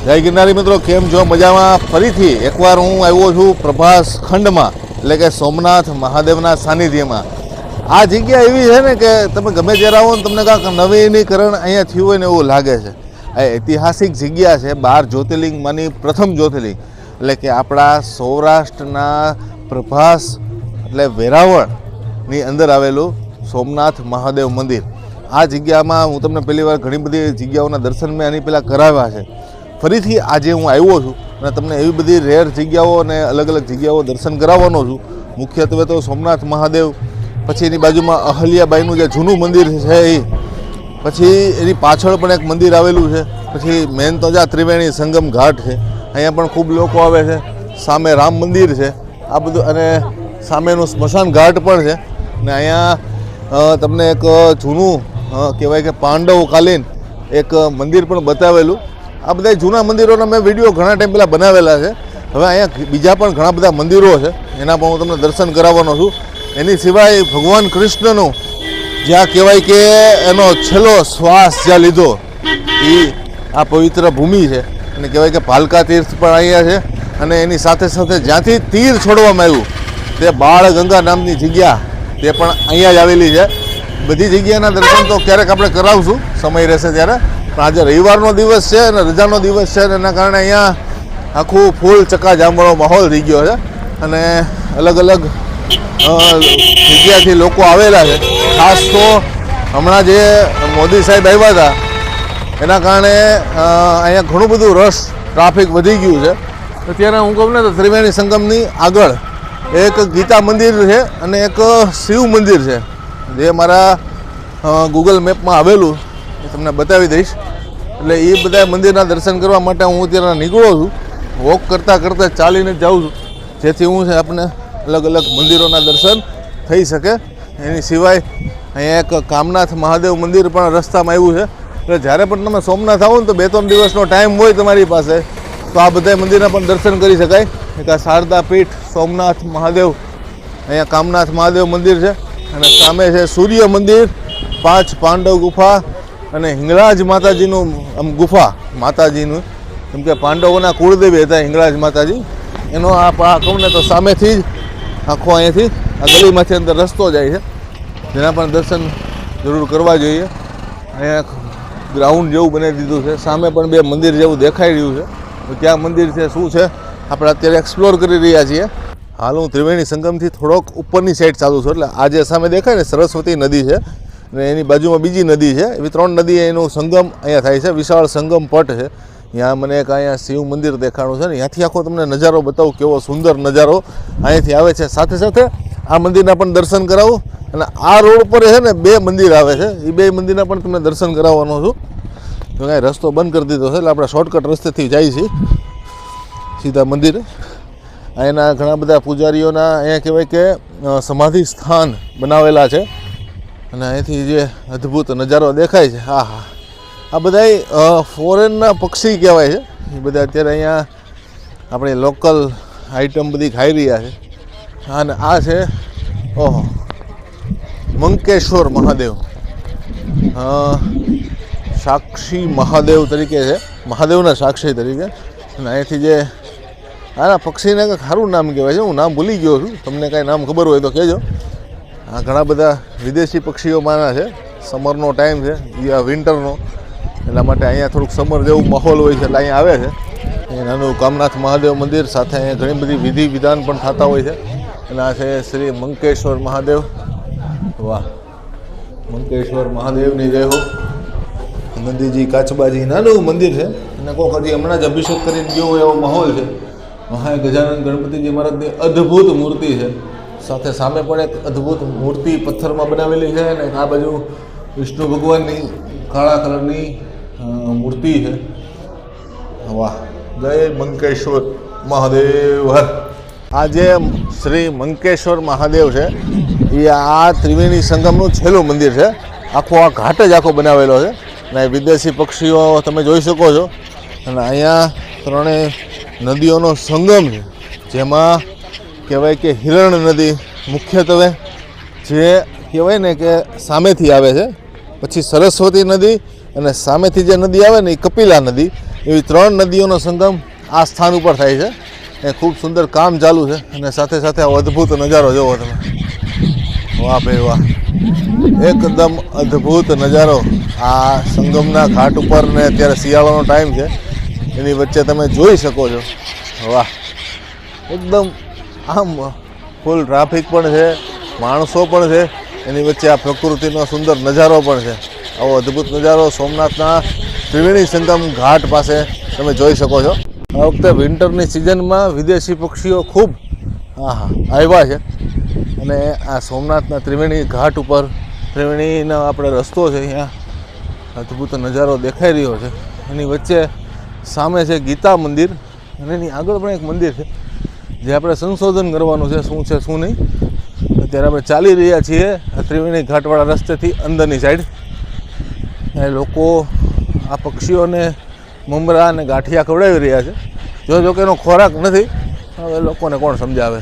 જય ગિરનારી મિત્રો, કેમ છો? મજામાં? ફરીથી એકવાર હું આવ્યો છું પ્રભાસ ખંડમાં, એટલે કે સોમનાથ મહાદેવના સાનિધ્યમાં. આ જગ્યા એવી છે ને કે તમે ગમે ત્યારે આવો ને તમને કાંઈક નવીનીકરણ અહીંયા થયું હોય ને એવું લાગે છે. આ ઐતિહાસિક જગ્યા છે, 12 જ્યોતિર્લિંગમાંની પ્રથમ જ્યોતિર્લિંગ, એટલે કે આપણા સૌરાષ્ટ્રના પ્રભાસ એટલે વેરાવળની અંદર આવેલું સોમનાથ મહાદેવ મંદિર. આ જગ્યામાં હું તમને પહેલી વાર ઘણી બધી જગ્યાઓના દર્શન મેં આની પહેલાં કરાવ્યા છે. ફરીથી આજે હું આવ્યો છું અને તમને એવી બધી રેર જગ્યાઓ અને અલગ અલગ જગ્યાઓ દર્શન કરાવવાનો છું. મુખ્યત્વે તો સોમનાથ મહાદેવ, પછી એની બાજુમાં અહલ્યાબાઈનું જે જૂનું મંદિર છે એ, પછી એની પાછળ પણ એક મંદિર આવેલું છે. પછી મેન તો જ્યાં ત્રિવેણી સંગમ ઘાટ છે, અહીંયા પણ ખૂબ લોકો આવે છે. સામે રામ મંદિર છે, આ બધું, અને સામેનું સ્મશાન ઘાટ પણ છે. અને અહીંયા તમને એક જૂનું કહેવાય કે પાંડવકાલીન એક મંદિર પણ બતાવેલું. આ બધા જૂના મંદિરોના મેં વિડીયો ઘણા ટાઈમ પહેલાં બનાવેલા છે. હવે અહીંયા બીજા પણ ઘણા બધા મંદિરો છે, એના પણ હું તમને દર્શન કરાવવાનો છું. એની સિવાય ભગવાન કૃષ્ણનું જ્યાં કહેવાય કે એનો છેલ્લો શ્વાસ જ્યાં લીધો એ આ પવિત્ર ભૂમિ છે, અને કહેવાય કે ભાલકા તીર્થ પણ અહીંયા છે. અને એની સાથે સાથે જ્યાંથી તીર છોડવામાં આવ્યું તે બાળગંગા નામની જગ્યા, તે પણ અહીંયા જ આવેલી છે. બધી જગ્યાના દર્શન તો ક્યારેક આપણે કરાવશું, સમય રહેશે ત્યારે. પણ આજે રવિવારનો દિવસ છે અને રજાનો દિવસ છે, એના કારણે અહીંયા આખું ફૂલ ચકાજામનો માહોલ થઈ ગયો છે. અને અલગ અલગ જગ્યાથી લોકો આવેલા છે. ખાસ તો હમણાં જે મોદી સાહેબ આવ્યા હતા એના કારણે અહીંયા ઘણું બધું રશ, ટ્રાફિક વધી ગયું છે. અત્યારે હું કહું ને તો ત્રિવેણી સંગમની આગળ એક ગીતા મંદિર છે અને એક શિવ મંદિર છે, જે મારા ગૂગલ મેપમાં આવેલું, એ તમને બતાવી દઈશ. એટલે એ બધા મંદિરના દર્શન કરવા માટે હું અત્યારે નીકળો છું. વોક કરતાં કરતાં ચાલીને જ જાઉં છું, જેથી હું છે આપણે અલગ અલગ મંદિરોના દર્શન થઈ શકે. એની સિવાય અહીંયા એક કામનાથ મહાદેવ મંદિર પણ રસ્તામાં આવ્યું છે. એટલે જ્યારે પણ તમે સોમનાથ આવો ને તો 2-3 દિવસનો ટાઈમ હોય તમારી પાસે, તો આ બધા મંદિરના પણ દર્શન કરી શકાય. એક આ શારદા પીઠ સોમનાથ મહાદેવ, અહીંયા કામનાથ મહાદેવ મંદિર છે. અને સામે છે સૂર્ય મંદિર, 5 પાંડવ ગુફા અને હિંગળાજ માતાજીનું ગુફા, માતાજીનું, કેમ કે પાંડવોના કુળદેવી હતા હિંગળાજ માતાજી. એનો આ કહું ને તો સામેથી જ આખો અહીંયાથી આ ગલીમાંથી અંદર રસ્તો જાય છે, જેના પણ દર્શન જરૂર કરવા જોઈએ. અહીંયા ગ્રાઉન્ડ જેવું બનાવી દીધું છે, સામે પણ 2 મંદિર જેવું દેખાઈ રહ્યું છે. તો ક્યાં મંદિર છે, શું છે, આપણે અત્યારે એક્સપ્લોર કરી રહ્યા છીએ. હાલ હું ત્રિવેણી સંગમથી થોડોક ઉપરની સાઈડ ચાલું છું. એટલે આ જે સામે દેખાય ને સરસ્વતી નદી છે, અને એની બાજુમાં બીજી નદી છે. એવી 3 નદી એનું સંગમ અહીંયા થાય છે. વિશાળ સંગમ પટ છે. ત્યાં મને એક અહીંયા શિવ મંદિર દેખાણું છે ને, ત્યાંથી આખો તમને નજારો બતાવું, કેવો સુંદર નજારો અહીંયાથી આવે છે. સાથે સાથે આ મંદિરના પણ દર્શન કરાવું. અને આ રોડ પર છે ને 2 મંદિર આવે છે, એ 2 મંદિરના પણ તમને દર્શન કરાવવાનો છું. તો કાંઈ રસ્તો બંધ કરી દીધો છે, એટલે આપણે શોર્ટકટ રસ્તેથી જઈએ છીએ સીધા મંદિરે. અહીંના ઘણા બધા પૂજારીઓના અહીંયા કહેવાય કે સમાધિ સ્થાન બનાવેલા છે. અને અહીંથી જે અદ્ભુત નજારો દેખાય છે, હા હા, આ બધા ફોરેનના પક્ષી કહેવાય છે. એ બધા અત્યારે અહીંયા આપણી લોકલ આઈટમ બધી ખાઈ રહ્યા છે. અને આ છે ઓહો મંકેશ્વર મહાદેવ, સાક્ષી મહાદેવ તરીકે છે, મહાદેવના સાક્ષી તરીકે. અને અહીંથી જે આના પક્ષીને કંઈક સારું નામ કહેવાય છે, હું નામ ભૂલી ગયો છું. તમને કાંઈ નામ ખબર હોય તો કહેજો. આ ઘણા બધા વિદેશી પક્ષીઓમાંના છે. સમરનો ટાઈમ છે, વિન્ટરનો, એટલા માટે અહીંયા થોડુંક સમર જેવું માહોલ હોય છે, એટલે અહીંયા આવે છે. અહીંયા નાનું કામનાથ મહાદેવ મંદિર, સાથે અહીંયા ઘણી બધી વિધિ વિધાન પણ થતા હોય છે. અને આ છે શ્રી મંકેશ્વર મહાદેવ. વાહ, મંકેશ્વર મહાદેવની જય હો. નંદીજી કાચબાજી નાનું મંદિર છે, અને કોક હજી હમણાં જ અભિષેક કરીને ગયો એવો માહોલ છે. મહા ગજાનંદ ગણપતિજી મહારાજની અદ્ભુત મૂર્તિ છે. સાથે સામે પણ એક અદ્ભુત મૂર્તિ પથ્થરમાં બનાવેલી છે. અને આ બાજુ વિષ્ણુ ભગવાનની કાળા કલરની મૂર્તિ છે. વાહ, જય મંકેશ્વર મહાદેવ. આ જે શ્રી મંકેશ્વર મહાદેવ છે એ આ ત્રિવેણી સંગમનું છેલ્લું મંદિર છે. આખો આ ઘાટ જ આખો બનાવેલો છે. અને વિદેશી પક્ષીઓ તમે જોઈ શકો છો. અને અહીંયા 3 નદીઓનો સંગમ છે, જેમાં કહેવાય કે હિરણ નદી મુખ્યત્વે જે કહેવાય ને કે સામેથી આવે છે, પછી સરસ્વતી નદી, અને સામેથી જે નદી આવે ને એ કપિલા નદી. એવી 3 નદીઓનો સંગમ આ સ્થાન ઉપર થાય છે. એ ખૂબ સુંદર કામ ચાલુ છે અને સાથે સાથે આ અદ્ભુત નજારો જોવો તમે. વાહ ભાઈ વાહ, એકદમ અદ્ભુત નજારો આ સંગમના ઘાટ ઉપર. ને અત્યારે શિયાળાનો ટાઈમ છે, એની વચ્ચે તમે જોઈ શકો છો. વાહ, એકદમ આમ ફૂલ ટ્રાફિક પણ છે, માણસો પણ છે, એની વચ્ચે આ પ્રકૃતિનો સુંદર નજારો પણ છે. આવો અદ્ભુત નજારો સોમનાથના ત્રિવેણી સંગમ ઘાટ પાસે તમે જોઈ શકો છો. આ વખતે વિન્ટરની સિઝનમાં વિદેશી પક્ષીઓ ખૂબ આવ્યા છે અને આ સોમનાથના ત્રિવેણી ઘાટ ઉપર ત્રિવેણીનો આપણે રસ્તો છે, અહીંયા અદ્ભુત નજારો દેખાઈ રહ્યો છે. એની વચ્ચે સામે છે ગીતા મંદિર અને એની આગળ પણ એક મંદિર છે જે આપણે સંશોધન કરવાનું છે, શું છે શું નહીં. અત્યારે આપણે ચાલી રહ્યા છીએ આ ત્રિવેણી ઘાટવાળા રસ્તેથી અંદરની સાઈડ. એ લોકો આ પક્ષીઓને મમરા અને ગાંઠિયા ખવડાવી રહ્યા છે. જો કે એનો ખોરાક નથી, હવે લોકોને કોણ સમજાવે.